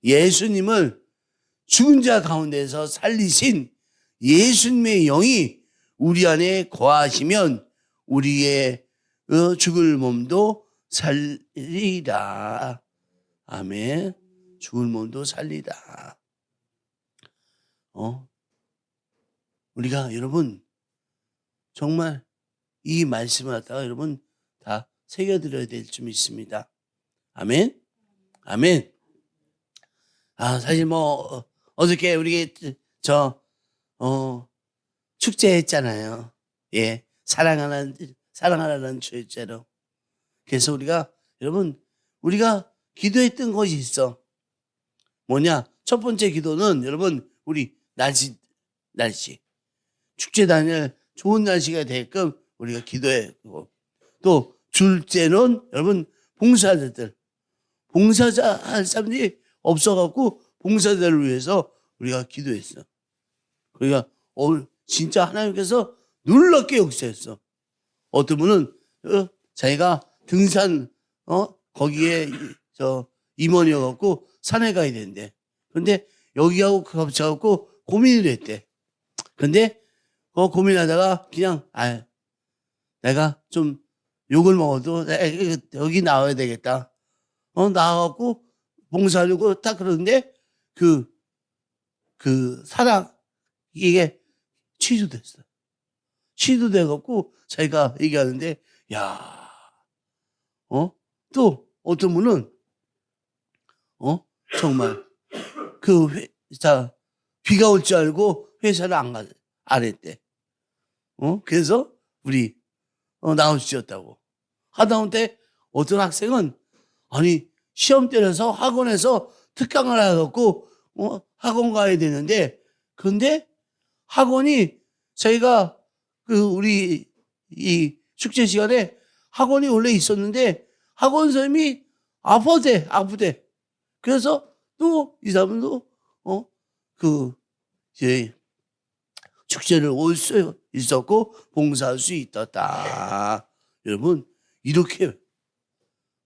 예수님을 죽은 자 가운데서 살리신 예수님의 영이 우리 안에 거하시면 우리의 죽을 몸도 살리라. 아멘. 죽을 몸도 살리라. 우리가 여러분 정말 이 말씀을 갖다가 여러분 다 새겨드려야 될 점 있습니다. 아멘. 아멘. 사실 어저께 우리 축제했잖아요. 예. 사랑하라는 축제로. 그래서 우리가 기도했던 것이 있어. 뭐냐? 첫 번째 기도는 여러분 우리 날씨 축제 다닐 좋은 날씨가 되게끔 우리가 기도했고, 또 둘째는 여러분 봉사자 할 사람들이 없어갖고 봉사자를 위해서 우리가 기도했어. 그러니까 진짜 하나님께서 놀랍게 역사했어. 어떤 분은 자기가 등산 거기에 임원이어갖고 산에 가야 되는데, 근데 여기하고 겹쳐갖고 고민을 했대. 근데 고민하다가 그냥 내가 좀 욕을 먹어도 여기 나와야 되겠다. 나와갖고 봉사하려고 딱 그러는데 그 사랑 이게 취소됐어. 취소돼갖고 자기가 얘기하는데, 또 어떤 분은 정말 비가 올 줄 알고 회사를 안 했대. 그래서 우리 나오셨다고 하다못해 어떤 학생은 시험 때려서 학원에서 특강을 해갖고 학원 가야 되는데, 그런데 학원이 저희가 우리 이 축제 시간에 학원이 원래 있었는데 학원 선생님이 아프대. 그래서 또 이 사람도 축제를 올 수 있었고 봉사할 수 있었다. 여러분 이렇게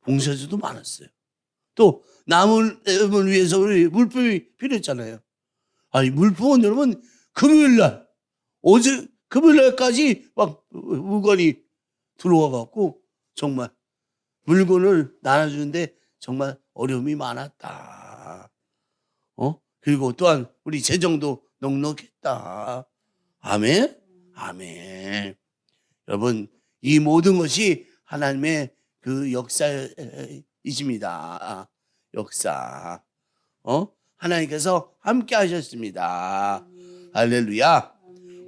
봉사자도 많았어요. 또 남을 위해서 우리 물품이 필요했잖아요. 물품은 여러분 금요일날까지 막 물건이 들어와갖고 정말 물건을 나눠주는데 정말 어려움이 많았다. 그리고 또한 우리 재정도 넉넉했다. 아멘. 아멘. 여러분 이 모든 것이 하나님의 그 역사이십니다. 역사. 하나님께서 함께 하셨습니다. 할렐루야.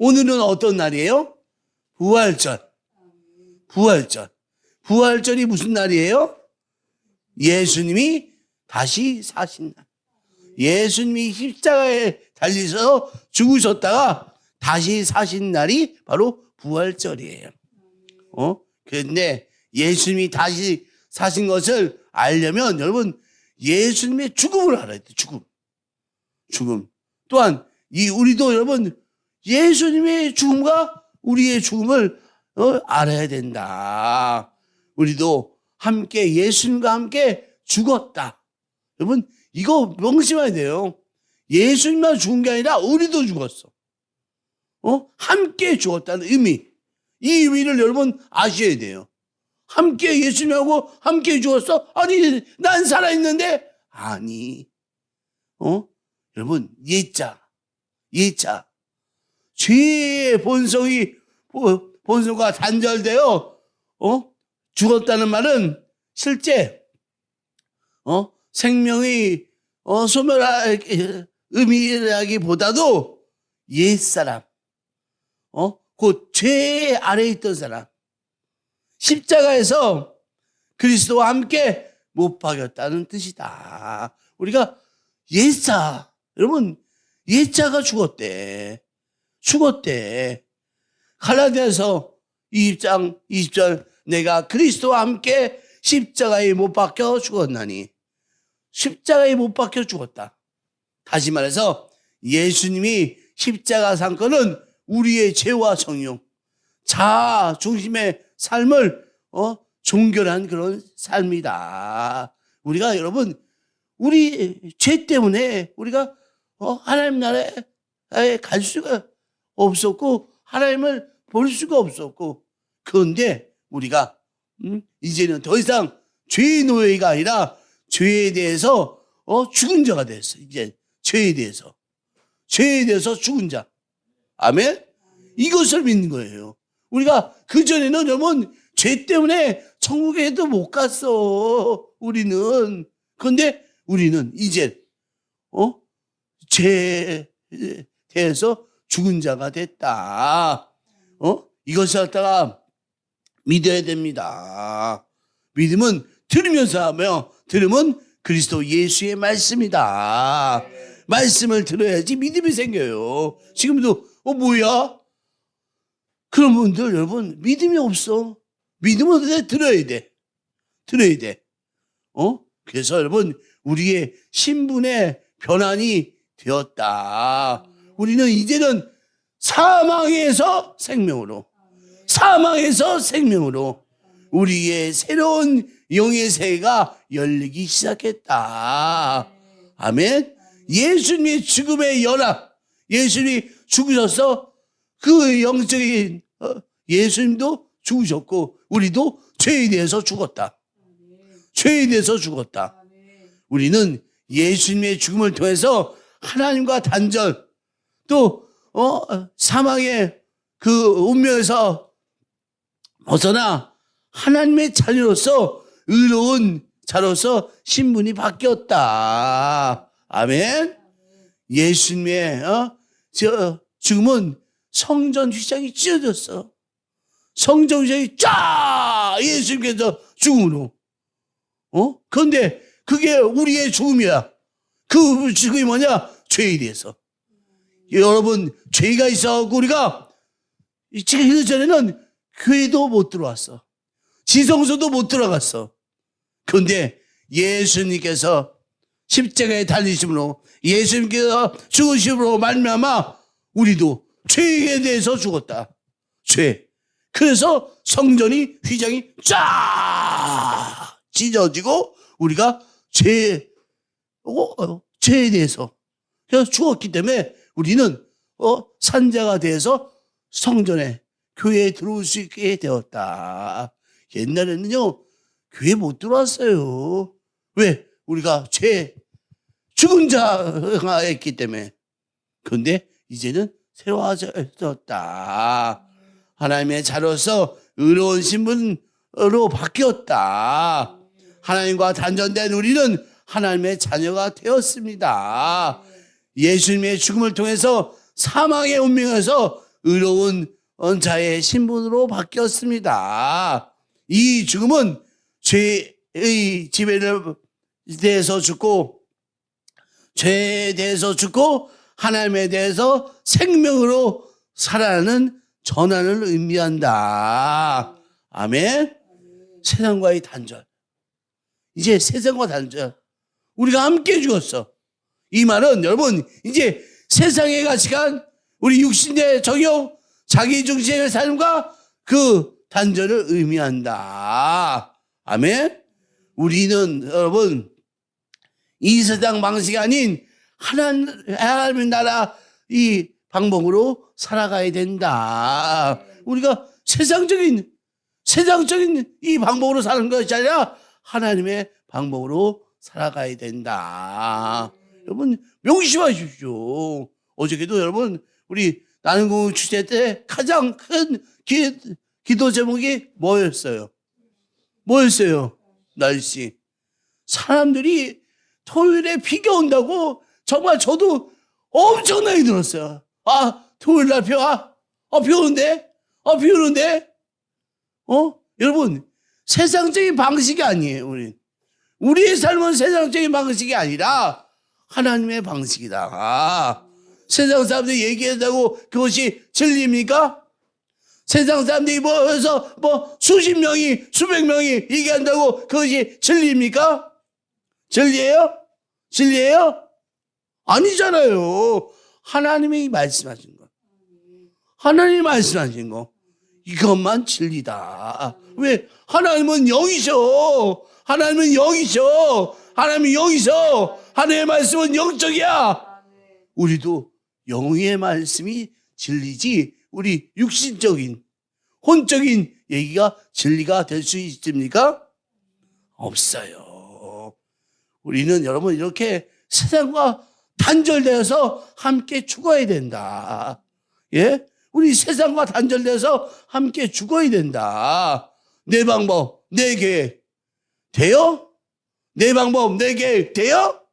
오늘은 어떤 날이에요? 부활절. 부활절이 무슨 날이에요? 예수님이 다시 사신 날. 예수님이 십자가에 달리셔서 죽으셨다가 다시 사신 날이 바로 부활절이에요. 그런데 예수님이 다시 사신 것을 알려면 여러분 예수님의 죽음을 알아야 돼요. 죽음. 또한 우리도 여러분 예수님의 죽음과 우리의 죽음을 알아야 된다. 우리도 함께 예수님과 함께 죽었다. 여러분 이거 명심해야 돼요. 예수님만 죽은 게 아니라 우리도 죽었어. 함께 죽었다는 의미. 이 의미를 여러분 아셔야 돼요. 함께 예수님하고 함께 죽었어? 난 살아있는데? 여러분 예자. 죄의 본성과 단절되어 죽었다는 말은 실제 생명이 소멸할 의미라기보다도 옛사람, 그 죄 아래에 있던 사람, 십자가에서 그리스도와 함께 못 박였다는 뜻이다. 우리가 여러분 옛자가 죽었대. 갈라디아서 2장 20절 내가 그리스도와 함께 십자가에 못 박혀 죽었나니. 십자가에 못 박혀 죽었다. 다시 말해서 예수님이 십자가 상권은 우리의 죄와 성용, 자아 중심의 삶을 종결한 그런 삶이다. 우리가 여러분 우리 죄 때문에 우리가 하나님 나라에 갈 수가 없었고 하나님을 볼 수가 없었고, 그런데 우리가 이제는 더 이상 죄의 노예가 아니라 죄에 대해서 죽은 자가 됐어. 이제 죄에 대해서 죽은 자. 아멘. 이것을 믿는 거예요. 우리가 그전에는 여러분 죄 때문에 천국에도 못 갔어. 우리는. 그런데 우리는 이제 죄에 대해서 죽은 자가 됐다. 이것을 갖다가 믿어야 됩니다. 믿음은 들으면서 하며, 들음은 그리스도 예수의 말씀이다. 말씀을 들어야지 믿음이 생겨요. 지금도 뭐야? 그런 분들 여러분 믿음이 없어. 믿음은 들어야 돼. 그래서 여러분 우리의 신분의 변환이 되었다. 우리는 이제는 사망에서 생명으로 우리의 새로운 영의 세계가 열리기 시작했다. 아멘. 예수님의 죽음의 연합, 예수님이 죽으셔서 그 영적인 예수님도 죽으셨고 우리도 죄에 대해서 죽었다. 우리는 예수님의 죽음을 통해서 하나님과 단절, 또 사망의 그 운명에서 벗어나 하나님의 자녀로서 의로운 자로서 신분이 바뀌었다. 아멘. 예수님의 죽음은 성전 휘장이 찢어졌어. 성전 휘장이 쫙 예수님께서 죽음으로. 그런데 그게 우리의 죽음이야. 그 죽음이 뭐냐? 죄에 대해서. 여러분 죄가 있어갖고 우리가 지금 그 전에는 교회도 못 들어왔어. 지성소도 못 들어갔어. 그런데 예수님께서 십자가에 달리심으로, 예수님께서 죽으심으로 말미암아 우리도 죄에 대해서 죽었다. 죄. 그래서 성전이 휘장이 쫙 찢어지고 우리가 죄에 대해서 그래서 죽었기 때문에 우리는 산자가 돼서 성전에, 교회에 들어올 수 있게 되었다. 옛날에는요 교회 못 들어왔어요. 왜? 우리가 죽은 자가 했기 때문에. 그런데 이제는 새로워졌다. 하나님의 자로서 의로운 신분으로 바뀌었다. 하나님과 단절된 우리는 하나님의 자녀가 되었습니다. 예수님의 죽음을 통해서 사망의 운명에서 의로운 자의 신분으로 바뀌었습니다. 이 죽음은 죄의 지배를 대해서 죽고, 죄에 대해서 죽고 하나님에 대해서 생명으로 살아나는 전환을 의미한다. 아멘. 세상과의 단절. 이제 세상과 단절. 우리가 함께 죽었어. 이 말은 여러분 이제 세상의 가치관, 우리 육신의 정욕, 자기중심의 삶과 그 단절을 의미한다. 아멘. 우리는 여러분 이 세상 방식이 아닌 하나님의 나라 이 방법으로 살아가야 된다. 우리가 세상적인 이 방법으로 사는 것이 아니라 하나님의 방법으로 살아가야 된다. 여러분 명심하십시오. 어저께도 여러분 우리 나눔 주제 때 가장 큰 기도 제목이 뭐였어요? 날씨. 사람들이 토요일에 비가 온다고 정말 저도 엄청나게 들었어요. 토요일 날 비 오는데? 비 오는데? 여러분, 세상적인 방식이 아니에요, 우리의 삶은 세상적인 방식이 아니라 하나님의 방식이다. 세상 사람들이 얘기한다고 그것이 진리입니까? 세상 사람들이 모여서 수십 명이, 수백 명이 얘기한다고 그것이 진리입니까? 진리예요? 아니잖아요. 하나님이 말씀하신 거. 이것만 진리다. 왜? 하나님은 영이셔. 하나님은 영이셔. 하나님은 영이셔. 하나님의 말씀은 영적이야. 우리도 영의 말씀이 진리지 우리 육신적인 혼적인 얘기가 진리가 될 수 있습니까? 없어요. 우리는 여러분 이렇게 세상과 단절되어서 함께 죽어야 된다. 예? 우리 세상과 단절돼서 함께 죽어야 된다. 내 방법, 내 계획 돼요? 내 방법, 내 계획 돼요?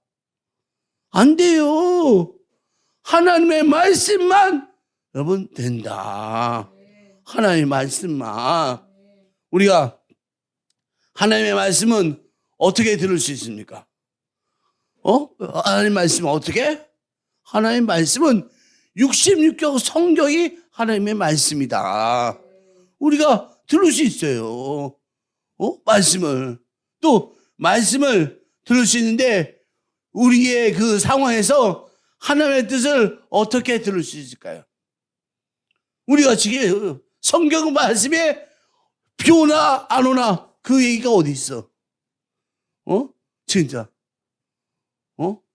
안 돼요. 하나님의 말씀만 여러분 된다. 하나님의 말씀만. 우리가 하나님의 말씀은 어떻게 들을 수 있습니까? 하나님의 말씀은 어떻게? 하나님의 말씀은 66경 성경이 하나님의 말씀이다. 우리가 들을 수 있어요. 말씀을. 또 말씀을 들을 수 있는데 우리의 그 상황에서 하나님의 뜻을 어떻게 들을 수 있을까요? 우리가 지금 성경 말씀에 비 오나 안 오나 그 얘기가 어디 있어? 진짜.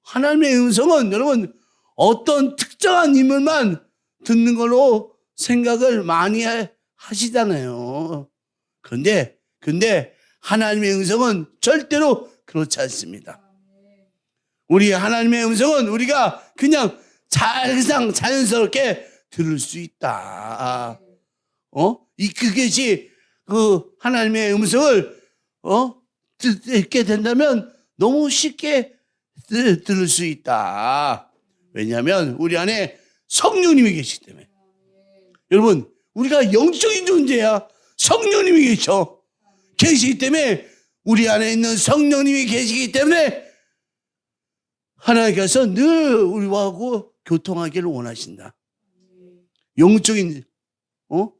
하나님의 음성은 여러분 어떤 특정한 인물만 듣는 걸로 생각을 많이 하시잖아요. 근데 하나님의 음성은 절대로 그렇지 않습니다. 우리 하나님의 음성은 우리가 그냥 자연스럽게 들을 수 있다. 그것이 그 하나님의 음성을 듣게 된다면 너무 쉽게 들을 수 있다. 왜냐하면 우리 안에 성령님이 계시기 때문에. 여러분 우리가 영적인 존재야. 성령님이 계시기 때문에 우리 안에 있는 성령님이 계시기 때문에 하나님께서 늘 우리하고 교통하기를 원하신다. 영적인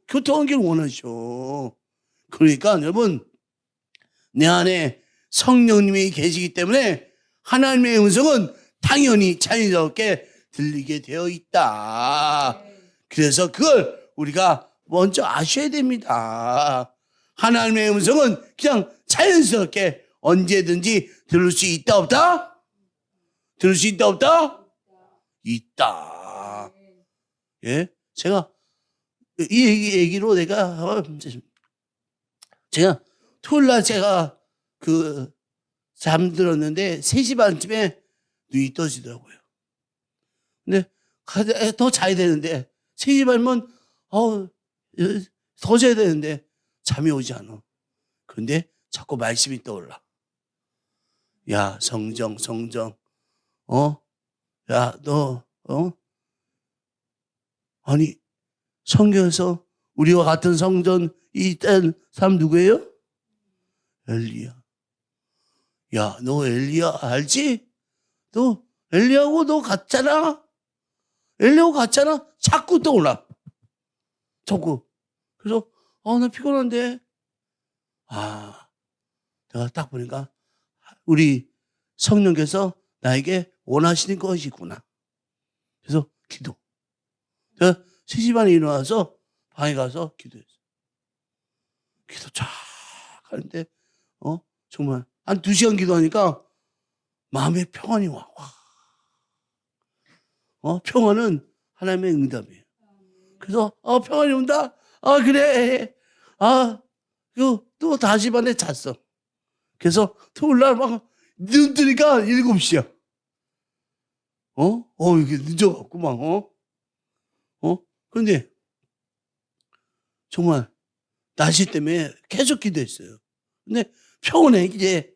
교통하기를 원하셔. 그러니까 여러분 내 안에 성령님이 계시기 때문에 하나님의 음성은 당연히 자연스럽게 들리게 되어 있다. 그래서 그걸 우리가 먼저 아셔야 됩니다. 하나님의 음성은 그냥 자연스럽게 언제든지 들을 수 있다 없다? 들을 수 있다 없다? 있다. 예? 제가 이 얘기로 제가 토요일 날 제가 잠들었는데 3시 반쯤에 눈이 떠지더라고요. 근데 더 자야 되는데 3시 반이면 더 자야 되는데 잠이 오지 않아. 그런데 자꾸 말씀이 떠올라. 야 성정 야 너 아니 성경에서 우리와 같은 성전이 있다는 사람 누구예요? 엘리야. 야 너 엘리야 알지? 너 엘리야하고 너 같잖아. 엘리야하고 같잖아. 자꾸 떠올라. 자꾸. 그래서 나 피곤한데. 내가 딱 보니까 우리 성령께서 나에게 원하시는 것이구나. 그래서 기도. 제가 3시 반에 일어나서 방에 가서 기도했어요. 기도 쫙 하는데 정말 한 2시간 기도하니까 마음에 평안이 와. 평안은 하나님의 응답이에요. 그래서 평안이 온다. 그래. 또 다시 반에 잤어. 그래서 토요일 날 막 눈 뜨니까 7시야. 이게 늦어갖고 막 그런데 정말 날씨 때문에 계속 기도했어요. 근데 평온해 이제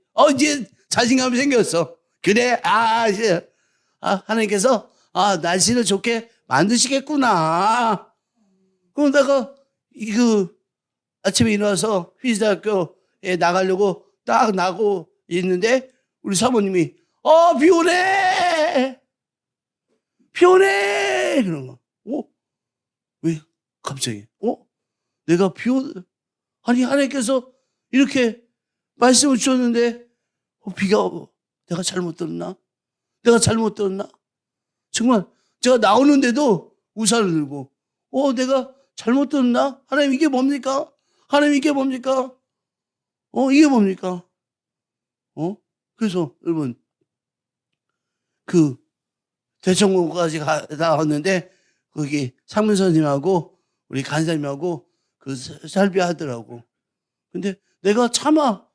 자신감이 생겼어. 그래 이제 하나님께서 날씨를 좋게 만드시겠구나. 그러다가 아침에 일어나서 휘지대학교에 나가려고 딱 나고 있는데 우리 사모님이 비 오네 그런 거. 왜 갑자기 내가 아니 하나님께서 이렇게 말씀을 주셨는데 비가 내가 잘못 들었나? 정말 제가 나오는데도 우산을 들고 내가 잘못 들었나? 하나님 이게 뭡니까? 하나님 이게 뭡니까? 이게 뭡니까? 그래서 여러분 그 대청공까지 나왔는데 거기 상문선생님하고 우리 간사님하고 그 살피하더라고. 근데 내가 차마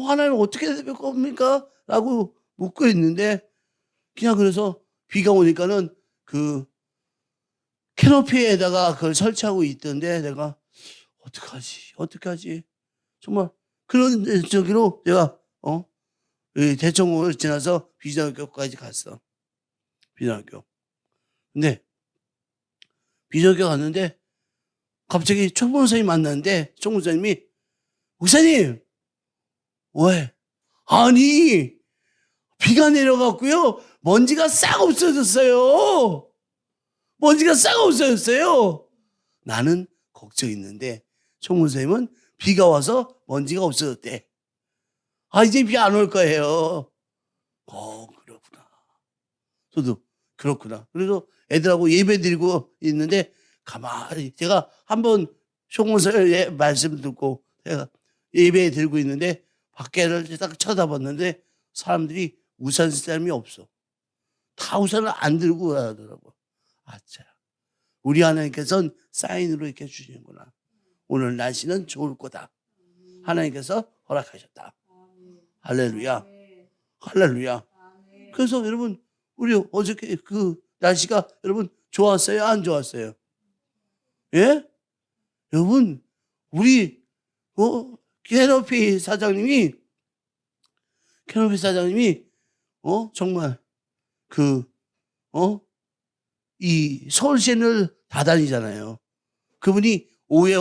하나님 어떻게 될 겁니까? 라고 묻고 있는데 그냥 그래서 비가 오니까는 그 캐노피에다가 그걸 설치하고 있던데 내가 어떡하지 정말 그런 저기로 내가 대청공을 지나서 비전학교까지 갔어. 비전학교. 근데 비전학교 갔는데 갑자기 총무선생님 만났는데 총무선생님이 목사님 왜? 아니 비가 내려갔고요 먼지가 싹 없어졌어요. 먼지가 싹 없어졌어요. 나는 걱정이 있는데 총무선생님은 비가 와서 먼지가 없어졌대. 이제 비 안 올 거예요. 그렇구나. 저도 그렇구나. 그래서 애들하고 예배 드리고 있는데 가만히 제가 한번 총무선생의 말씀 듣고 제가 예배 드리고 있는데 밖에를 딱 쳐다봤는데 사람들이 우산 쓸 사람이 없어. 다 우산을 안 들고 가더라고. 아차. 우리 하나님께서는 사인으로 이렇게 주시는구나. 오늘 날씨는 좋을 거다. 하나님께서 허락하셨다. 할렐루야. 할렐루야. 그래서 여러분 우리 어저께 그 날씨가 여러분 좋았어요? 안 좋았어요? 예? 여러분 우리 캐노피 사장님이 정말 이 서울시를 다 다니잖아요. 그분이 오후에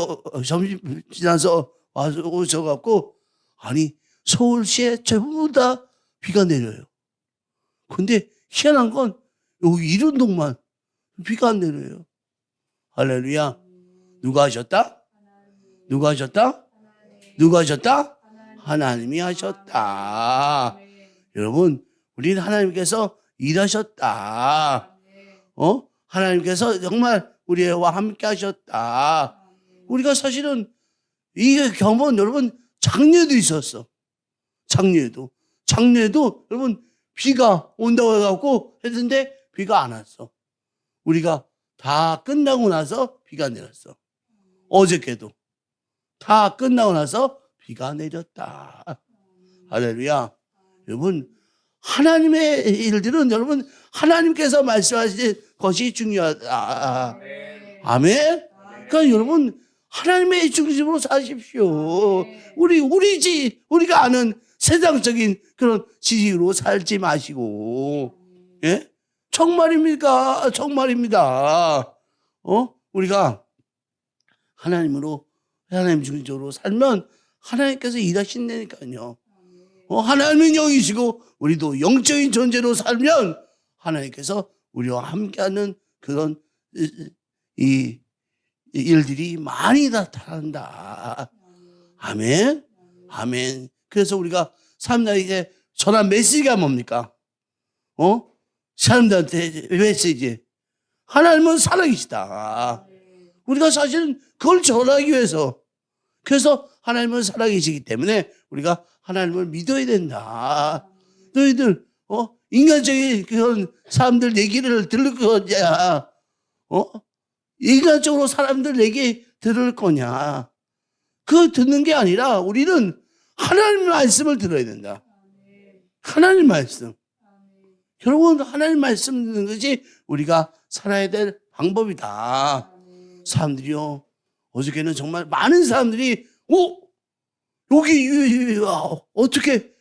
점심 지나서 와서 오셔갖고 아니 서울시에 전부 다 비가 내려요. 근데 희한한 건 여기 이륜동만 비가 안 내려요. 할렐루야. 누가 하셨다? 누가 하셨다? 누가 하셨다? 하나님이 하셨다. 여러분 우리는 하나님께서 일하셨다. 하나님께서 정말 우리와 함께 하셨다. 우리가 사실은 이 경험은 여러분 작년에도 있었어. 작년에도 여러분 비가 온다고 해갖고 했는데 비가 안 왔어. 우리가 다 끝나고 나서 비가 내렸어. 어저께도 다 끝나고 나서 비가 내렸다. 할렐루야. 여러분 하나님의 일들은 여러분 하나님께서 말씀하신 것이 중요하다. 아멘. 그러니까 여러분 하나님의 중심으로 사십시오. 우리가 아는 세상적인 그런 지식으로 살지 마시고, 예? 정말입니까? 정말입니다. 우리가 하나님 중심으로 살면 하나님께서 일하신다니까요. 하나님은 영이시고 우리도 영적인 존재로 살면 하나님께서 우리와 함께하는 그런 이 일들이 많이 나타난다. 아멘. 아멘. 그래서 우리가 사람들에게 전한 메시지가 뭡니까? 사람들한테 메시지. 하나님은 살아계시다. 우리가 사실은 그걸 전하기 위해서. 그래서 하나님은 살아계시기 때문에 우리가 하나님을 믿어야 된다. 너희들, 인간적인 그런 사람들 얘기를 들을 거냐? 인간적으로 사람들 얘기 들을 거냐? 그거 듣는 게 아니라 우리는 하나님 말씀을 들어야 된다. 하나님 말씀. 여러분, 하나님 말씀 듣는 것이 우리가 살아야 될 방법이다. 사람들이요. 어저께는 정말 많은 사람들이, 여기, 어떻게,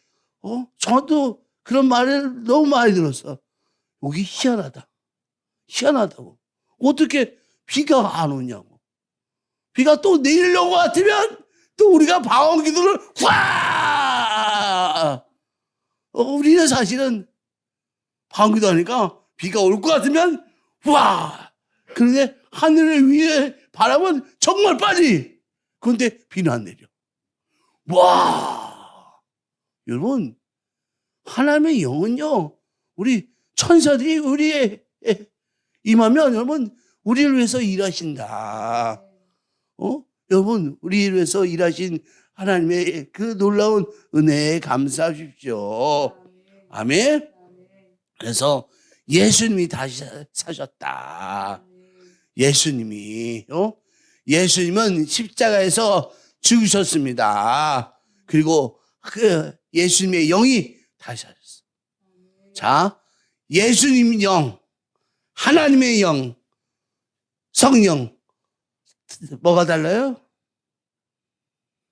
저도 그런 말을 너무 많이 들었어. 여기 희한하다. 희한하다고. 어떻게 비가 안 오냐고. 비가 또 내리려고 같으면 또 우리가 방언 기도를 우리는 사실은 방언 기도하니까 비가 올 것 같으면 그런데 하늘 위에 바람은 정말 빨리. 그런데 비는 안 내려. 여러분, 하나님의 영은요, 우리 천사들이 우리의 임하면 여러분, 우리를 위해서 일하신다. 여러분, 우리를 위해서 일하신 하나님의 그 놀라운 은혜에 감사하십시오. 아멘. 그래서 예수님이 다시 사셨다. 예수님이, 예수님은 십자가에서 죽으셨습니다. 그리고 그 예수님의 영이 다시 사셨어. 자, 예수님 영, 하나님의 영, 성령. 뭐가 달라요?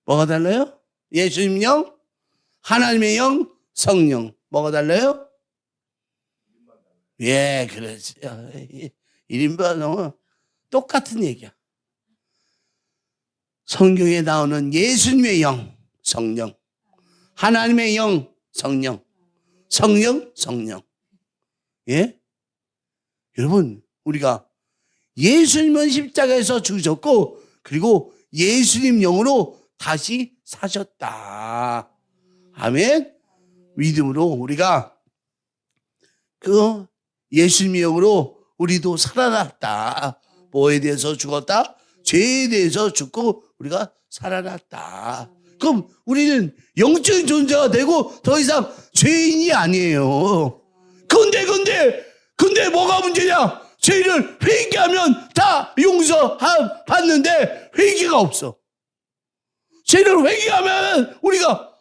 뭐가 달라요? 예수님 영, 하나님의 영, 성령. 뭐가 달라요? 예, 그렇지. 1인분 똑같은 얘기야. 성경에 나오는 예수님의 영, 성령. 하나님의 영, 성령. 성령, 성령. 예? 여러분, 우리가 예수님은 십자가에서 죽으셨고, 그리고 예수님 영으로 다시 사셨다. 아멘? 믿음으로 우리가 그 예수님 영으로 우리도 살아났다. 뭐에 대해서 죽었다? 죄에 대해서 죽고 우리가 살아났다. 그럼 우리는 영적인 존재가 되고 더 이상 죄인이 아니에요. 근데 뭐가 문제냐? 죄를 회개하면 다 용서받는데 회개가 없어. 죄를 회개하면 우리가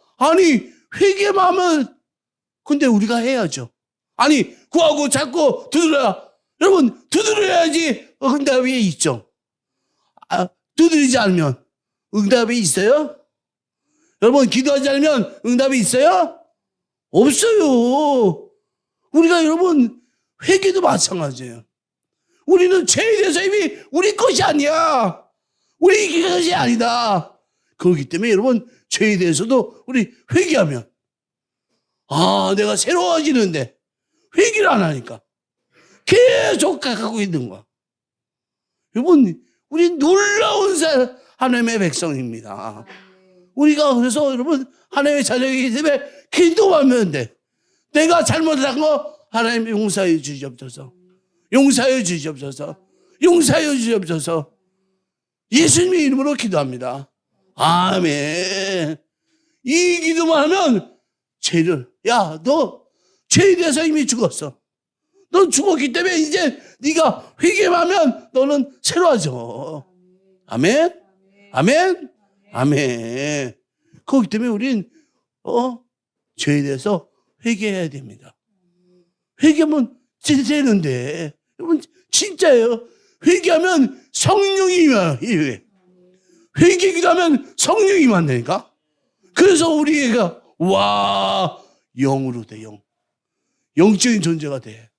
회개만 하면 근데 우리가 해야죠. 구하고 찾고 두드려야. 여러분 두드려야지 응답이 있죠. 두드리지 않으면 응답이 있어요? 여러분 기도하지 않으면 응답이 있어요? 없어요. 우리가 여러분 회개도 마찬가지예요. 우리는 죄에 대해서 이미 우리 것이 아니야. 우리 것이 아니다. 그렇기 때문에 여러분 죄에 대해서도 우리 회개하면 내가 새로워지는데 회개를 안 하니까 계속 가고 있는 거야. 여러분 우리 놀라운 하나님의 백성입니다. 우리가 그래서 여러분 하나님의 자녀이기 때문에 기도하면 돼. 내가 잘못한 거 하나님 용서해 주시옵소서. 용서해 주시옵소서. 용서해 주시옵소서. 예수님의 이름으로 기도합니다. 아멘. 이 기도만 하면 너 죄에 대해서 이미 죽었어. 넌 죽었기 때문에 이제 네가 회개하면 너는 새로워져. 아멘. 아멘. 아멘. 그렇기 때문에 우린 죄에 대해서 회개해야 됩니다. 회개하면 되는데 여러분 진짜예요. 회개하면 성령이 임해요. 회개 기도하면 성령이 임한다니까. 그래서 우리가 영으로 돼. 영적인 존재가 돼.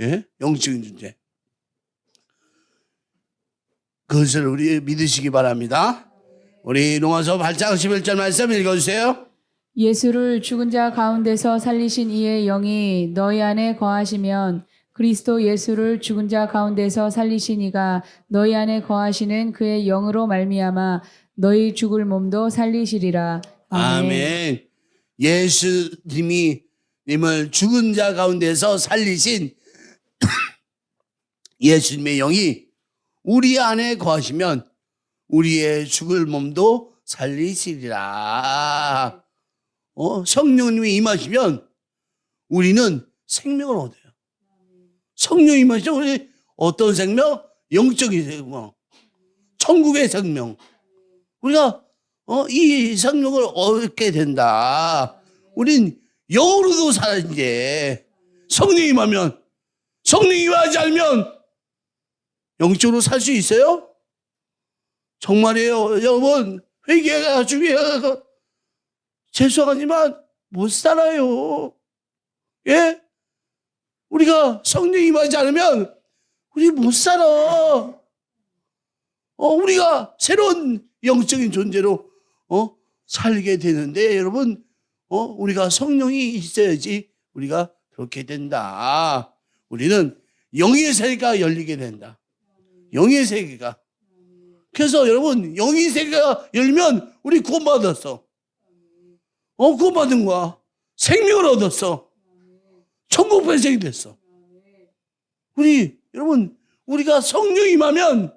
예? 영적인 존재. 그것을 우리 믿으시기 바랍니다. 우리 로마서 8장 11절 말씀 읽어주세요. 예수를 죽은 자 가운데서 살리신 이의 영이 너희 안에 거하시면 그리스도 예수를 죽은 자 가운데서 살리신 이가 너희 안에 거하시는 그의 영으로 말미암아 너희 죽을 몸도 살리시리라. 아멘. 아멘. 예수님을 죽은 자 가운데서 살리신 예수님의 영이 우리 안에 거하시면 우리의 죽을 몸도 살리시리라. 성령님이 임하시면 우리는 생명을 얻어요. 성령이 임하시면 우리 어떤 생명? 영적인 생명. 천국의 생명. 우리가 이 생명을 얻게 된다. 우린 영으로도 살아 이제. 성령이 임하면, 성령이 임하지 않으면 영적으로 살 수 있어요? 정말이에요. 여러분 회개가 중요해요. 죄송하지만 못 살아요. 예? 우리가 성령이 임하지 않으면 우리 못 살아. 우리가 새로운 영적인 존재로 살게 되는데 여러분 우리가 성령이 있어야지 우리가 그렇게 된다. 우리는 영의 세계가 열리게 된다. 영의 세계가. 그래서 여러분 영의 세계가 열면 우리 구원받았어. 구원받은 거야. 생명을 얻었어. 천국 백성이 됐어. 여러분 우리가 성령 임하면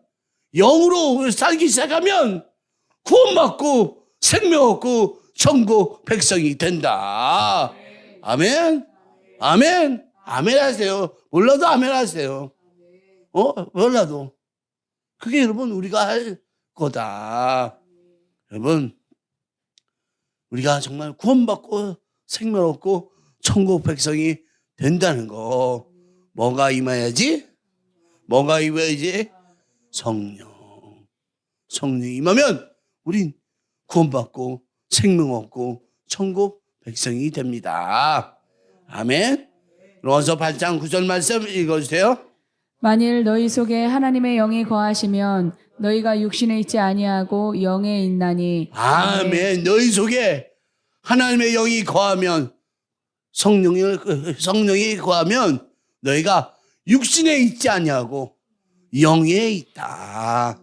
영으로 살기 시작하면 구원받고 생명 얻고 천국 백성이 된다. 아멘. 아멘. 아멘 하세요. 몰라도 아멘 하세요. 몰라도. 그게 여러분 우리가 할 거다. 여러분 우리가 정말 구원받고 생명 얻고 천국 백성이 된다는 거 뭐가 임해야지? 뭐가 임해야지? 성령이 임하면 우린 구원받고 생명 얻고 천국 백성이 됩니다. 아멘. 로마서 8장 9절 말씀 읽어주세요. 만일 너희 속에 하나님의 영이 거하시면 너희가 육신에 있지 아니하고 영에 있나니. 아멘. 너희 속에 하나님의 영이 거하면 성령이 거하면 너희가 육신에 있지 아니하고 영에 있다.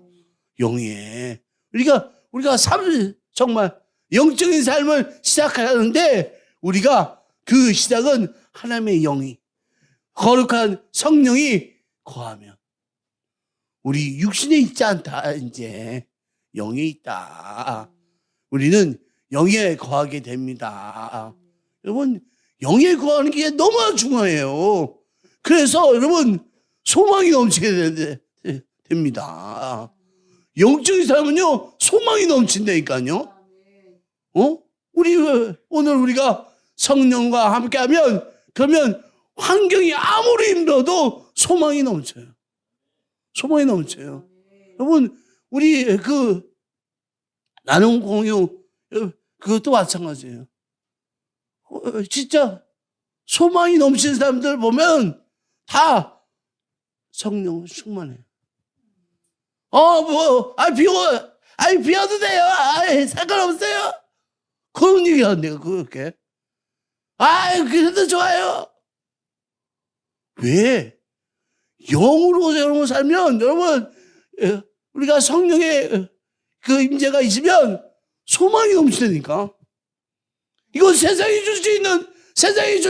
영에. 우리가 삶을 정말 영적인 삶을 시작하는데 우리가 그 시작은 하나님의 영이 거룩한 성령이 거하면 우리 육신에 있지 않다. 이제 영에 있다. 우리는 영에 거하게 됩니다. 여러분 영에 거하는 게 너무 중요해요. 그래서 여러분 소망이 넘치게 됩니다. 영적인 삶은요 소망이 넘친다니까요. 오늘 우리가 성령과 함께하면 그러면 환경이 아무리 힘들어도 소망이 넘쳐요. 소망이 넘쳐요. 여러분 우리 나눔 공유 그것도 마찬가지예요. 진짜 소망이 넘치는 사람들 보면 다 성령 충만해요. 비워도 돼요. 상관없어요. 그런 얘기 한대요, 그렇게. 그래도 좋아요. 왜? 영으로 여러분 살면, 여러분, 우리가 성령의 그 임재가 있으면 소망이 넘치다니까. 이건 세상이 줄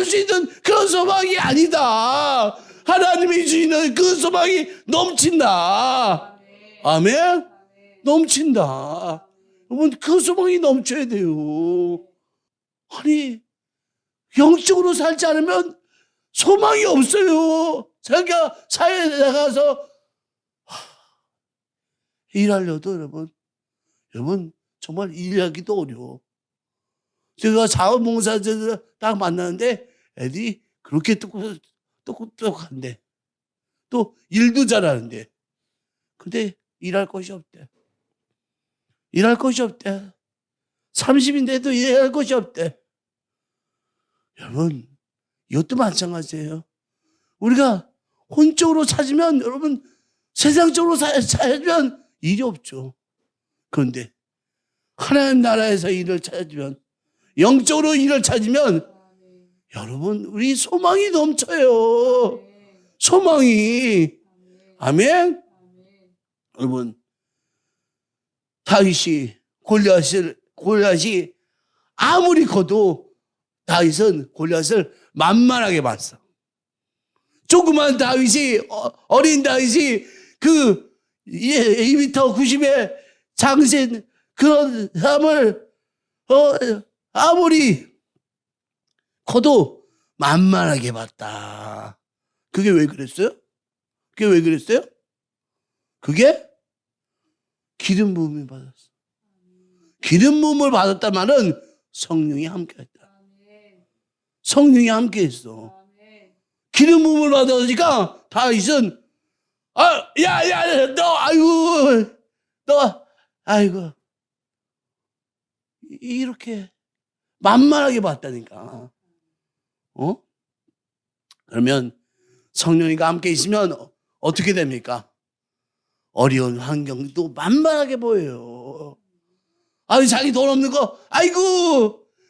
수 있는 그런 소망이 아니다. 하나님이 주시는 그 소망이 넘친다. 아멘? 넘친다. 여러분, 그 소망이 넘쳐야 돼요. 아니, 영적으로 살지 않으면 소망이 없어요. 자기가 사회에 나가서 일하려도 여러분, 정말 일하기도 어려워. 제가 자원봉사자들 딱 만나는데 애들이 그렇게 똑똑한데 또 일도 잘하는데 근데 일할 것이 없대. 30인데도 일할 것이 없대. 여러분 이것도 마찬가지예요. 우리가 혼적으로 찾으면 여러분 세상적으로 찾으면 일이 없죠. 그런데 하나님 나라에서 일을 찾으면 영적으로 일을 찾으면 여러분 우리 소망이 넘쳐요. 소망이. 아멘. 여러분 다윗이 골리앗이 아무리 커도 다윗은 골리앗을 만만하게 봤어. 조그만 다윗이 어린 다윗이 그 2m 90의 장신 그런 사람을 아무리 커도 만만하게 봤다. 그게 왜 그랬어요? 그게 기름 부음을 받았어. 기름 부음을 받았단 말은 성령이 함께했다. 성령이 함께했어. 기름 부음을 받았으니까 다윗은 너 이렇게 만만하게 봤다니까. 그러면 성령이가 함께 있으면 어떻게 됩니까? 어려운 환경도 만만하게 보여요. 자기 돈 없는 거,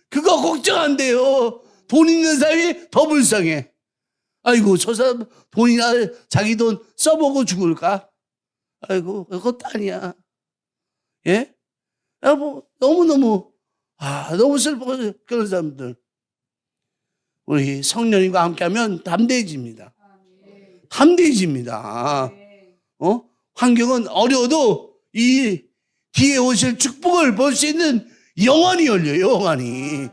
그거 걱정한대요. 돈 있는 사람이 더 불쌍해. 저 사람 돈이나 자기 돈 써보고 죽을까? 그것도 아니야. 예? 너무너무, 너무 슬퍼, 그런 사람들. 우리 성령님과 함께 하면 담대해집니다. 담대해집니다. 환경은 어려워도 이 뒤에 오실 축복을 볼 수 있는 영안이 열려요. 영안이.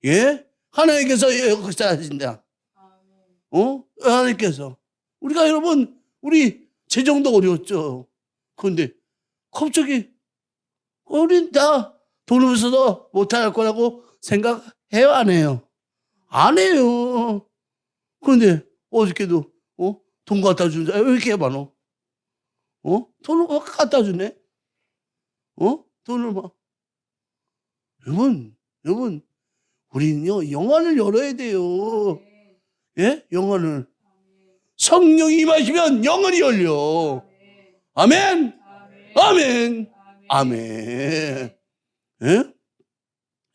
예? 하나님께서 역사하신다. 하나님께서. 우리가 여러분, 우리 재정도 어려웠죠. 그런데 갑자기 우린 다 돈 없어서 못할 거라고 생각해요, 안 해요? 안 해요. 그런데 어저께도 돈 갖다 준 사람 왜 이렇게 많어? 돈을 막 갖다 주네. 돈을 막. 여러분, 우리는요 영안을 열어야 돼요. 예, 영안을. 성령이 임하시면 영안이 열려. 아멘, 아멘, 아멘. 예?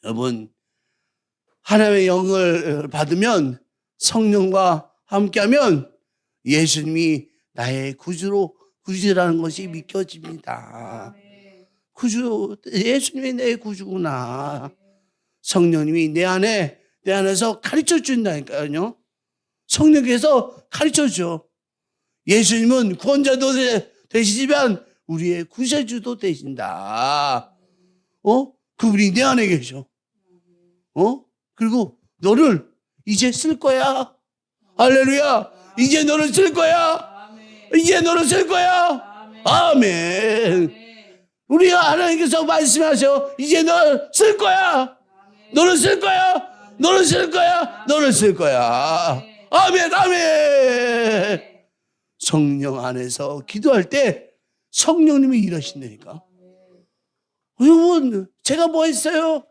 여러분, 하나님의 영을 받으면 성령과 함께하면 예수님이 나의 구주라는 것이 믿겨집니다. 예수님이 내 구주구나. 성령님이 내 안에서 가르쳐 준다니까요. 성령께서 가르쳐 줘. 예수님은 구원자도 되시지만 우리의 구세주도 되신다. 그분이 내 안에 계셔. 그리고 너를 이제 쓸 거야. 할렐루야. 이제 너를 쓸 거야. 이제 너를 쓸 거야. 아멘. 우리 하나님께서 말씀하셔. 이제 너를 쓸 거야. 너를 쓸 거야. 너를 쓸 거야. 너를 쓸 거야. 아멘, 아멘. 성령 안에서 기도할 때 성령님이 일하신다니까. 여러분, 제가 뭐 했어요?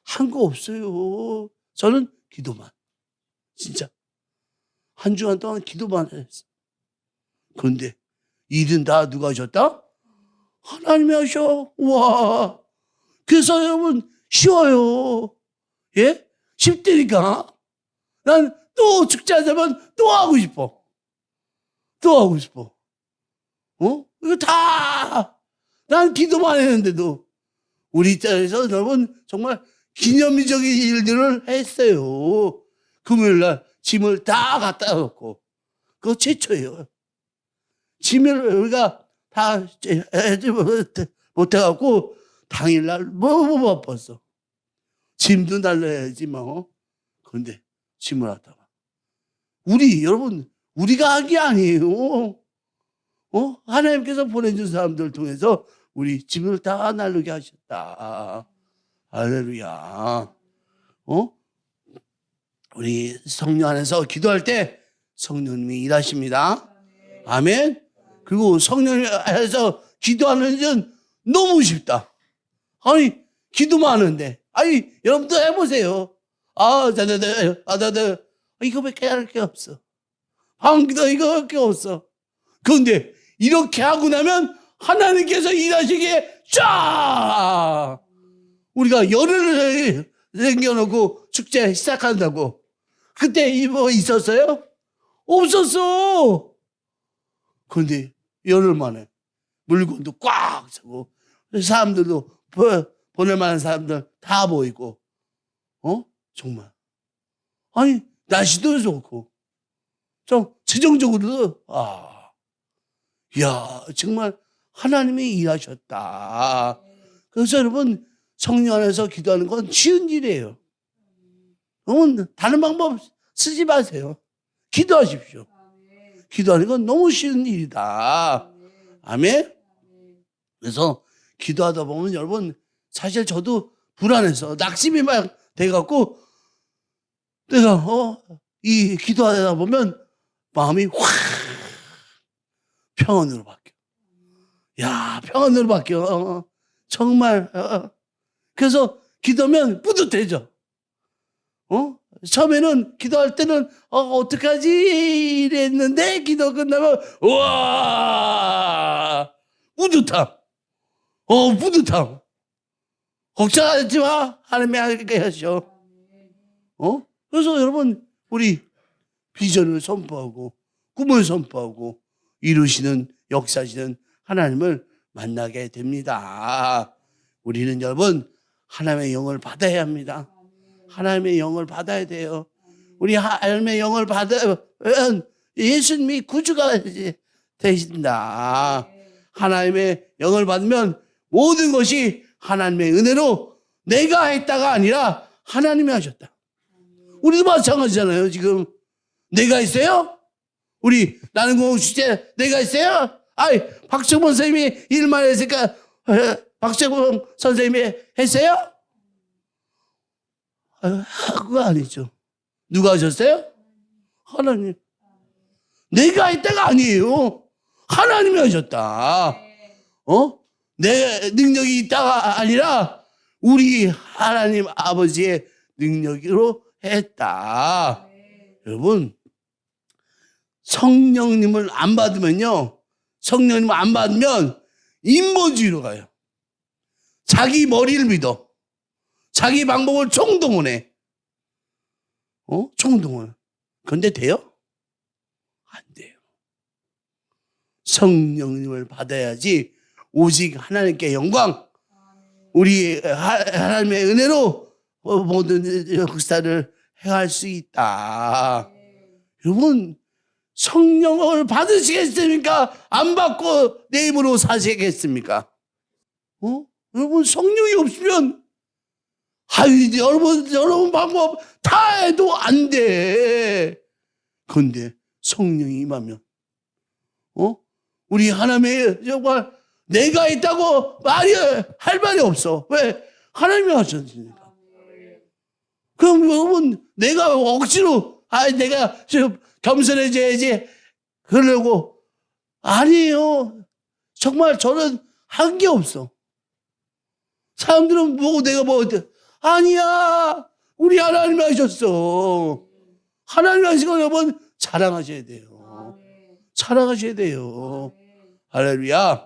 한 거 없어요. 저는 기도만. 진짜. 한 주간 동안 기도만 했어. 그런데 일은 다 누가 하셨다? 하나님이 하셔. 와. 그래서 여러분, 쉬워요. 예? 쉽다니까. 난 또 축제하자면 또 하고 싶어. 이거 다, 난 기도만 했는데도. 우리 자에서 여러분, 정말 기념비적인 일들을 했어요. 금요일날 짐을 다 갖다 놓고. 그거 최초예요. 짐을 우리가 다 해지 못해갖고, 당일날 너무 바빴어. 짐도 날려야지, 뭐. 그런데 짐을 갖다가. 여러분, 우리가 한 게 아니에요. 하나님께서 보내준 사람들 통해서 우리 짐을 다 나르게 하셨다. 할렐루야. 우리 성령 안에서 기도할 때 성령님이 일하십니다. 아멘. 그리고 성령 안에서 기도하는 일은 너무 쉽다. 아니, 기도만 하는데. 아니, 여러분도 해보세요. 이거밖에 할 게 없어. 방기도 이거밖에 없어. 그런데 이렇게 하고 나면 하나님께서 일하시기에 쫙! 우리가 열흘을 생겨놓고 축제 시작한다고. 그때 뭐 있었어요? 없었어. 그런데 열흘 만에 물건도 꽉 차고 사람들도 보낼 만한 사람들 다 보이고 정말 아니 날씨도 좋고 좀 재정적으로도 정말 하나님이 일하셨다. 그래서 여러분 성령 안에서 기도하는 건 쉬운 일이에요. 여러분 다른 방법 쓰지 마세요. 기도하십시오. 기도하는 건 너무 쉬운 일이다. 아멘. 그래서 기도하다 보면 여러분 사실 저도 불안해서 낙심이 막 돼갖고 내가 이 기도하다 보면 마음이 확 평안으로 바뀌어. 평안으로 바뀌어. 정말. 그래서 기도하면 뿌듯해져. 처음에는 기도할 때는 어떡하지 이랬는데 기도 끝나면 우와 뿌듯함. 뿌듯함. 걱정하지 마. 하나님이 하게 하셔. 그래서 여러분 우리 비전을 선포하고 꿈을 선포하고 이루시는 역사하시는 하나님을 만나게 됩니다. 우리는 여러분 하나님의 영을 받아야 합니다. 하나님의 영을 받아야 돼요. 우리 하나님의 영을 받으면 예수님이 구주가 되신다. 하나님의 영을 받으면 모든 것이 하나님의 은혜로 내가 했다가 아니라 하나님이 하셨다. 우리도 마찬가지잖아요. 지금 내가 있어요? 우리 나는 공부 주제 내가 있어요? 아이, 박정범 선생님이 일만 했으니까 박정범 선생님이 했어요? 그거 아니죠. 누가 하셨어요? 하나님. 내가 했다가 아니에요. 하나님이 하셨다. 내 능력이 있다가 아니라 우리 하나님 아버지의 능력으로 했다. 여러분, 성령님을 안 받으면요. 성령님을 안 받으면 인본주의로 가요. 자기 머리를 믿어. 자기 방법을 총동원해. 총동원. 그런데 돼요? 안 돼요. 성령님을 받아야지 오직 하나님께 영광, 우리 하나님의 은혜로 모든 역사를 행할 수 있다. 여러분, 성령을 받으시겠습니까? 안 받고 내 힘으로 사시겠습니까? 여러분, 성령이 없으면 여러분 방법 다 해도 안 돼. 그런데 성령이 임하면 우리 하나님의 정말 내가 있다고 할 말이 없어. 왜? 하나님이 하셨으니까. 그럼 여러분, 내가 억지로 내가 좀 겸손해져야지 그러려고 아니에요. 정말 저는 한 게 없어. 사람들은 보고 내가 아니야. 우리 하나님이 하셨어. 하나님이 하신 거 여러분 자랑하셔야 돼요. 자랑하셔야 돼요. 할렐루야.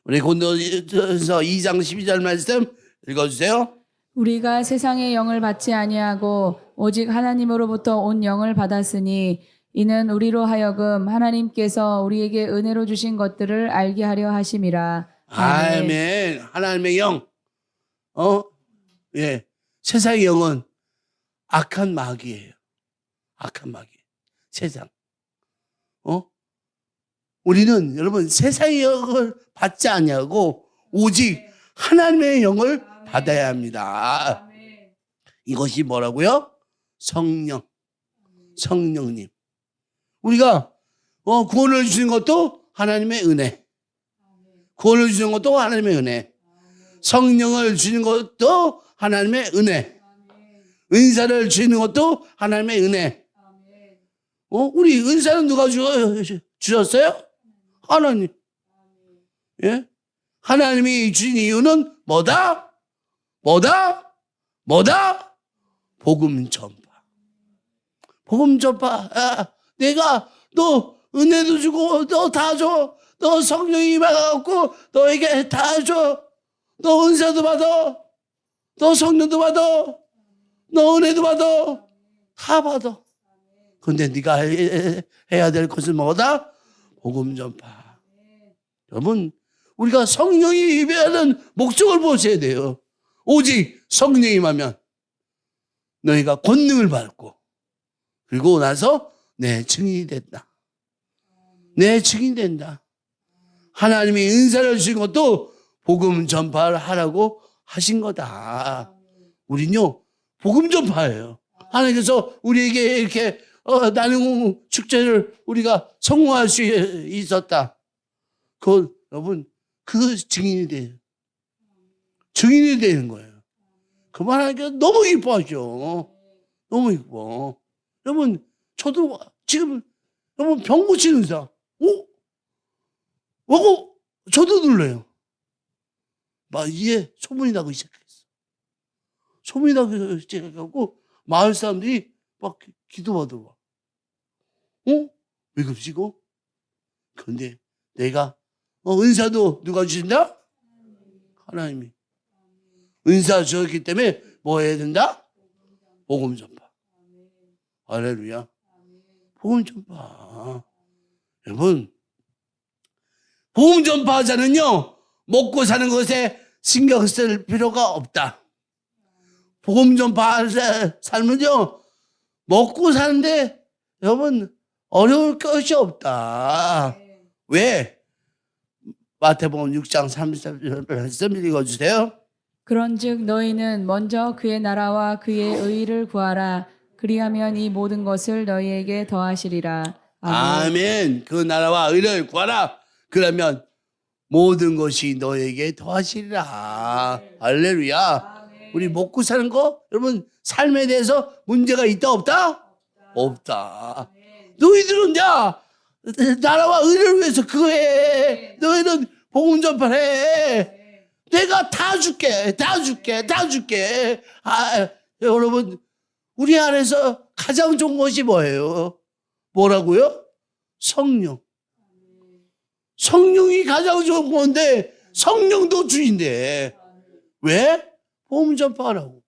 우리 고린도전서 2장 12절 말씀 읽어주세요. 우리가 세상의 영을 받지 아니하고 오직 하나님으로부터 온 영을 받았으니 이는 우리로 하여금 하나님께서 우리에게 은혜로 주신 것들을 알게 하려 하심이라. 아멘. 하나님의 영. 예. 세상의 영은 악한 마귀예요. 악한 마귀. 세상. 우리는 여러분 세상의 영을 받지 아니하고 오직 하나님의 영을 받아야 합니다. 이것이 뭐라고요? 성령. 성령님. 우리가 구원을 주신 것도 하나님의 은혜. 구원을 주신 것도 하나님의 은혜. 성령을 주신 것도 하나님의 은혜. 은사를 주시는 것도 하나님의 은혜. 우리 은사는 누가 주셨어요? 하나님. 예? 하나님이 주신 이유는 뭐다? 복음 전파. 복음 전파. 내가 너 은혜도 주고 너 다 줘. 너 성령이 임해갖고 너에게 다 줘. 너 은사도 받아. 너 성령도 받아. 너 은혜도 받아. 다 받아. 근데 네가 해야 될 것은 뭐다? 복음 전파. 여러분, 우리가 성령이 임하는 목적을 보셔야 돼요. 오직 성령이 임하면 너희가 권능을 받고 그리고 나서 내 증인이 된다. 내 증인이 된다. 하나님이 은사를 주신 것도 복음 전파를 하라고 하신 거다. 우린요, 복음 전파예요. 하나님께서 우리에게 이렇게 나눔 축제를 우리가 성공할 수 있었다. 여러분, 그 증인이 돼요. 증인이 되는 거예요. 그 말 하니까 너무 기뻐하죠. 너무 기뻐. 여러분, 저도 지금, 여러분, 병 고치는 의사. 저도 놀래요. 막 이제 소문이 나기 시작했어. 소문이 나기 시작해갖고, 마을 사람들이 막 기도받아 봐. 왜 그러지, 이거? 그런데 내가, 은사도 누가 주신다? 하나님이. 은사 주셨기 때문에 뭐 해야 된다? 복음 전파. 할렐루야. 복음 전파. 여러분, 복음 전파자는요, 먹고 사는 것에 신경 쓸 필요가 없다. 복음 전파 삶은요, 먹고 사는데, 여러분, 어려울 것이 없다. 왜? 마태복음 6장 33절 말씀 읽어주세요. 그런즉 너희는 먼저 그의 나라와 그의 의를 구하라. 그리하면 이 모든 것을 너희에게 더하시리라. 아멘. 아멘. 그 나라와 의를 구하라. 그러면 모든 것이 너에게 더하시리라. 할렐루야. 우리 먹고 사는 거, 여러분 삶에 대해서 문제가 있다 없다? 없다. 너희들은 야 나라와 의를 위해서 그거 해. 너희는 복음 전파해. 내가 다 줄게. 여러분 우리 안에서 가장 좋은 것이 뭐예요? 뭐라고요? 성령. 성령이 가장 좋은 건데 성령도 주인데 왜? 복음 전파하라고.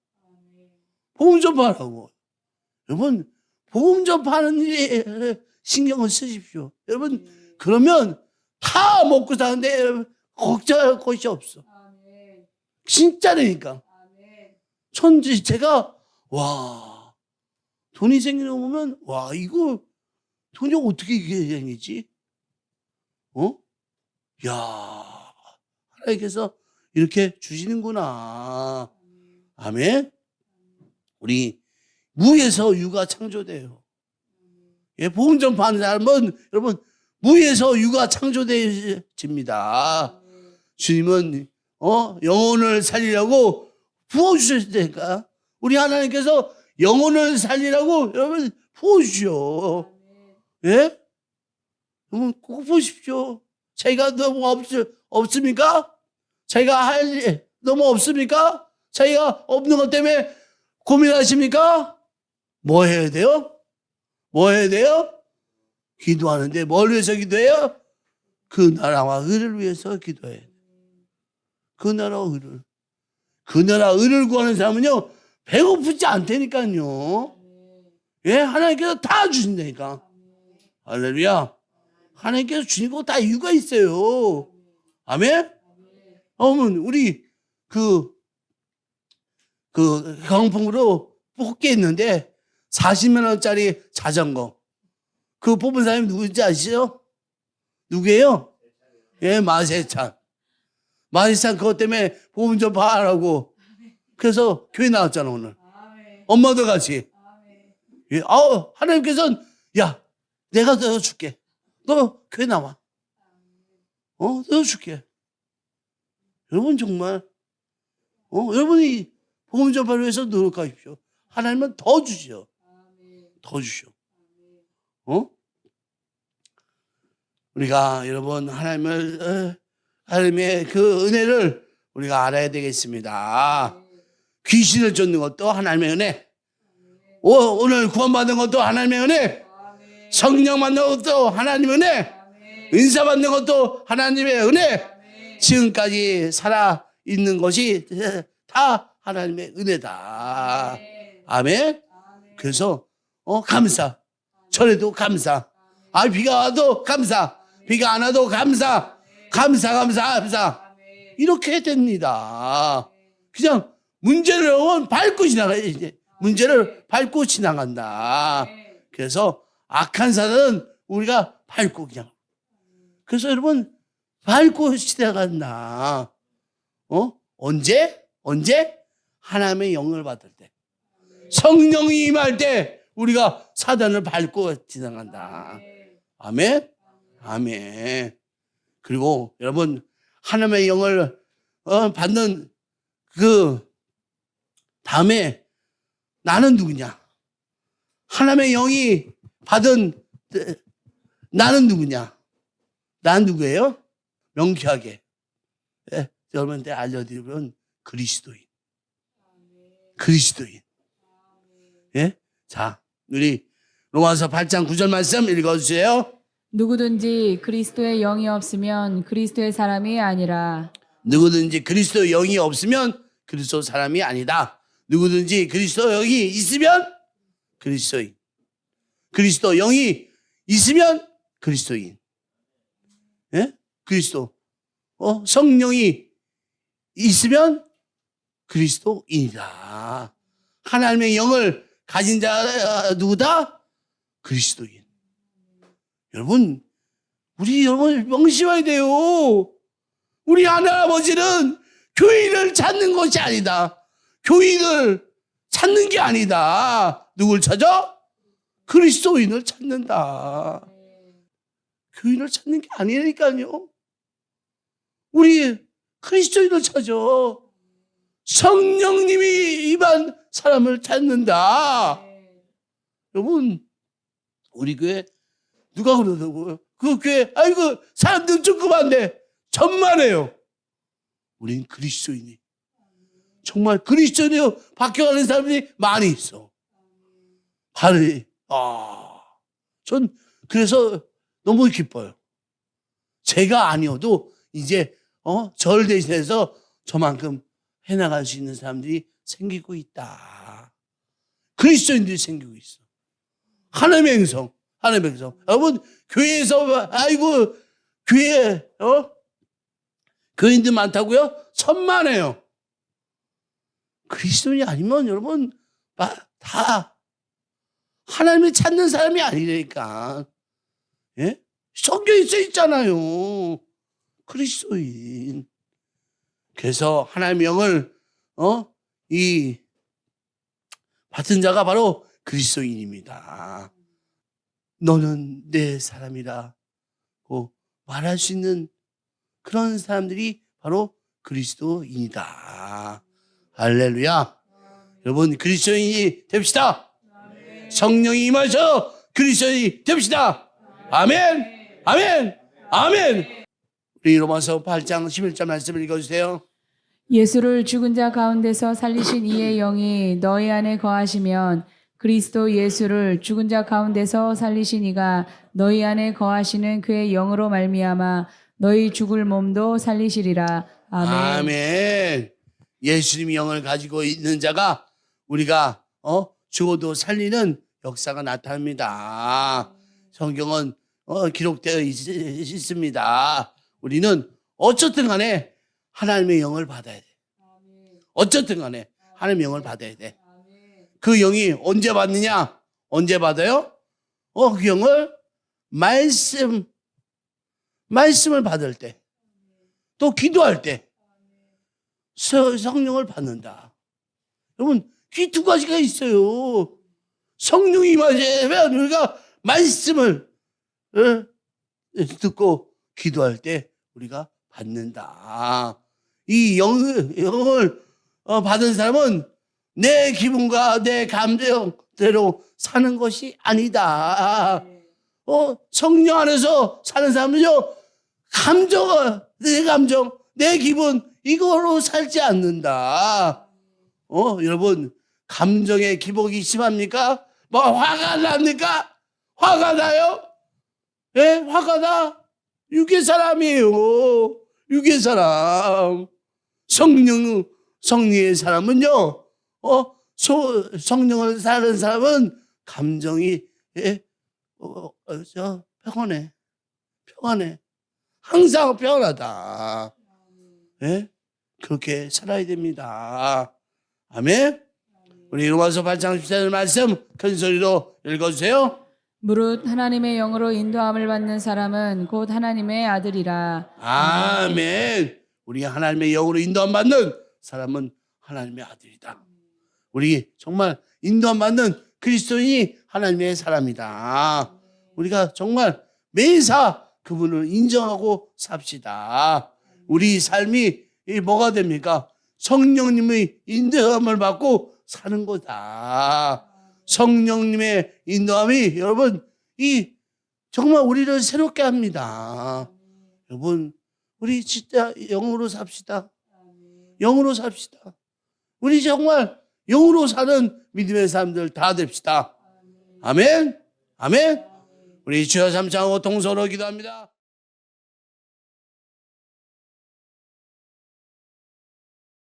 여러분 복음 전파하는 일에 신경을 쓰십시오. 여러분 그러면 다 먹고 사는데 여러분 걱정할 것이 없어. 진짜라니까. 제가 와 돈이 생기는 거 보면 와 이거 돈이 어떻게 이게 생기지? 야 하나님께서 이렇게 주시는구나. 아멘. 우리 무에서 유가 창조돼요. 예, 복음 전파하는 사람은 여러분 무에서 유가 창조되집니다. 주님은 영혼을 살리려고 부어주셨다니까. 우리 하나님께서 영혼을 살리라고 여러분 부어주시오. 예? 여러분 꼭 보십시오. 자기가 너무 없습니까? 자기가 할 일 너무 없습니까? 자기가 없는 것 때문에 고민하십니까? 뭐 해야 돼요? 기도하는데 뭘 위해서 기도해요? 그 나라와 의를 위해서 기도해. 그 나라와 의를 구하는 사람은요 배고프지 않다니까요. 예, 하나님께서 다 주신다니까. 할렐루야. 하나님께서 주신 거 다 이유가 있어요. 아멘. 우리 경품으로 뽑게 있는데 40만 원짜리 자전거. 그 뽑은 사람이 누구인지 아시죠? 누구예요? 예, 마세찬 그것 때문에 보험 좀 봐라고. 그래서 교회 나왔잖아 오늘. 엄마도 같이. 예, 하나님께서는 야 내가 너 줄게. 너 교회 나와. 너 줄게. 여러분 정말 여러분이 복음 전파를 위해서 노력하십시오. 하나님은 더 주시오. 우리가 여러분 하나님의 그 은혜를 우리가 알아야 되겠습니다. 귀신을 쫓는 것도 하나님의 은혜. 오늘 구원받은 것도 하나님의 은혜. 성령 받는 것도 하나님의 은혜. 은사 받는 것도 하나님의 은혜. 지금까지 살아 있는 것이 다 하나님의 은혜다. 아멘. 그래서 감사. 절에도 감사. 비가 와도 감사. 비가 안 와도 감사. 감사. 이렇게 됩니다. 그냥 문제를 밟고 지나가요. 이제 문제를 밟고 지나간다. 그래서 악한 사람은 우리가 밟고 그냥. 그래서 여러분 밟고 지나간다. 언제? 하나님의 영을 받을 때. 성령이 임할 때 우리가 사단을 밟고 지나간다. 아멘. 그리고 여러분 하나님의 영을 받는 그 다음에 나는 누구냐? 하나님의 영이 받은 나는 누구냐? 난 누구예요? 명쾌하게 여러분한테 알려드리면 그리스도인. 예? 자, 우리 로마서 8장 9절 말씀 읽어주세요. 누구든지 그리스도의 영이 없으면 그리스도의 사람이 아니라. 누구든지 그리스도의 영이 없으면 그리스도 사람이 아니다. 누구든지 그리스도 영이 있으면 그리스도인. 그리스도 영이 있으면 그리스도인. 예? 그리스도. 성령이 있으면 그리스도인이다. 하나님의 영을 가진 자 누구다? 그리스도인. 여러분, 여러분 명심해야 돼요. 우리 하나아버지는 교인을 찾는 것이 아니다. 교인을 찾는 게 아니다. 누굴 찾아? 그리스도인을 찾는다. 교인을 찾는 게 아니니까요. 우리 그리스도인을 찾아. 성령님이 임한 사람을 찾는다. 여러분, 우리 교회 누가 그러더라고요. 그 교회, 아이고, 사람들 좀 그만해. 천만에요. 우린 그리스도인이. 정말 그리스도인으로 바뀌어가는 사람들이 많이 있어. 전 그래서 너무 기뻐요. 제가 아니어도 이제, 절 대신해서 저만큼 해나갈 수 있는 사람들이 생기고 있다. 그리스도인들이 생기고 있어. 하나님의 행성. 여러분, 교회에서, 아이고, 교회에, 교인들 많다고요? 천만에요. 그리스도인이 아니면 여러분, 다 하나님을 찾는 사람이 아니라니까. 예? 성경에 써 있잖아요. 그리스도인. 그래서 하나님의 영을, 받은 자가 바로 그리스도인입니다. 너는 내 사람이라고 말할 수 있는 그런 사람들이 바로 그리스도인이다. 할렐루야. 여러분, 그리스도인이 됩시다. 성령이 임하셔 그리스도인이 됩시다. 아멘. 우리 로마서 8장 11절 말씀을 읽어주세요. 예수를 죽은 자 가운데서 살리신 이의 영이 너희 안에 거하시면 그리스도 예수를 죽은 자 가운데서 살리신 이가 너희 안에 거하시는 그의 영으로 말미암아 너희 죽을 몸도 살리시리라. 아멘. 예수님의 영을 가지고 있는 자가 우리가 죽어도 살리는 역사가 나타납니다. 성경은 기록되어 있습니다. 우리는 어쨌든 간에 하나님의 영을 받아야 돼. 어쨌든 간에 하나님의 영을 받아야 돼. 그 영이 언제 받느냐? 언제 받아요? 그 영을 말씀을 받을 때, 또 기도할 때 성령을 받는다. 여러분, 이 두 가지가 있어요. 성령이 임하시면 우리가 말씀을 듣고 기도할 때 우리가 받는다. 이 영을 받은 사람은 내 기분과 내 감정대로 사는 것이 아니다. 성령 안에서 사는 사람은요, 내 감정, 내 기분, 이거로 살지 않는다. 여러분, 감정의 기복이 심합니까? 화가 납니까? 화가 나요? 예, 화가 나? 육의 사람이에요. 육의 사람. 성령의 사람은요, 성령을 사는 사람은 감정이, 평안해. 항상 평안하다. 예? 그렇게 살아야 됩니다. 아멘? 우리 로마서 8장 14절 말씀 큰 소리로 읽어주세요. 무릇 하나님의 영으로 인도함을 받는 사람은 곧 하나님의 아들이라. 아멘. 우리 하나님의 영으로 인도함 받는 사람은 하나님의 아들이다. 우리 정말 인도함 받는 그리스도인이 하나님의 사람이다. 우리가 정말 매사 그분을 인정하고 삽시다. 우리 삶이 뭐가 됩니까? 성령님의 인도함을 받고 사는 거다. 성령님의 인도함이 여러분 정말 우리를 새롭게 합니다. 여러분, 우리 진짜 영으로 삽시다. 영으로 삽시다. 우리 정말 영으로 사는 믿음의 사람들 다 됩시다. 아멘. 우리 주여 삼창하고 동서로 기도합니다.